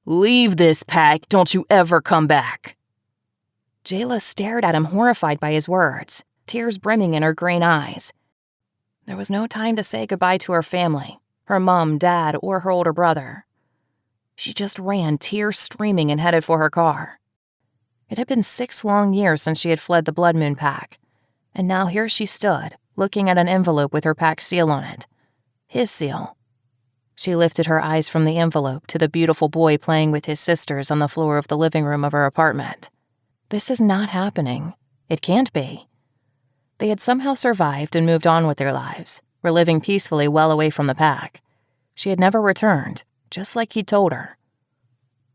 "Leave this pack, don't you ever come back." Jayla stared at him, horrified by his words, tears brimming in her green eyes. There was no time to say goodbye to her family, her mom, dad, or her older brother. She just ran, tears streaming, and headed for her car. It had been 6 long years since she had fled the Blood Moon Pack, and now here she stood, looking at an envelope with her pack seal on it. His seal. She lifted her eyes from the envelope to the beautiful boy playing with his sisters on the floor of the living room of her apartment. This is not happening. It can't be. They had somehow survived and moved on with their lives, were living peacefully well away from the pack. She had never returned, just like he'd told her.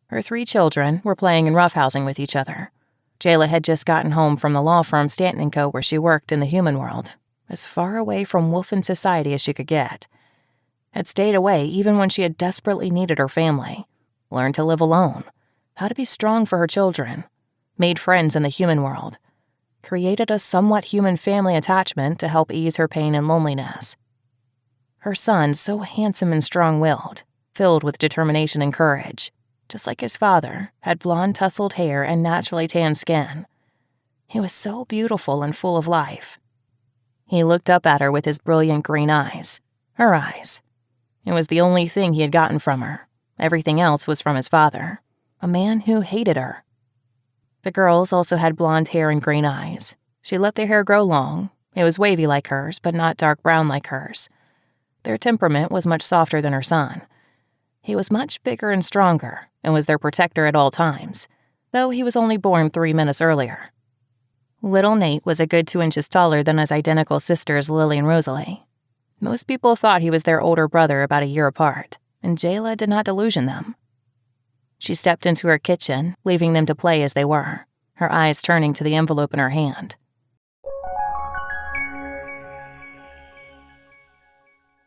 Her 3 children were playing and roughhousing with each other. Jayla had just gotten home from the law firm Stanton & Co., where she worked in the human world, as far away from wolfen society as she could get. Had stayed away even when she had desperately needed her family, learned to live alone, how to be strong for her children, made friends in the human world, created a somewhat human family attachment to help ease her pain and loneliness. Her son, so handsome and strong-willed, filled with determination and courage, just like his father, had blonde tousled hair and naturally tan skin. He was so beautiful and full of life. He looked up at her with his brilliant green eyes, her eyes. It was the only thing he had gotten from her. Everything else was from his father, a man who hated her. The girls also had blonde hair and green eyes. She let their hair grow long. It was wavy like hers, but not dark brown like hers. Their temperament was much softer than her son. He was much bigger and stronger, and was their protector at all times, though he was only born 3 minutes earlier. Little Nate was a good 2 inches taller than his identical sisters Lily and Rosalie. Most people thought he was their older brother about a year apart, and Jayla did not delusion them. She stepped into her kitchen, leaving them to play as they were, her eyes turning to the envelope in her hand.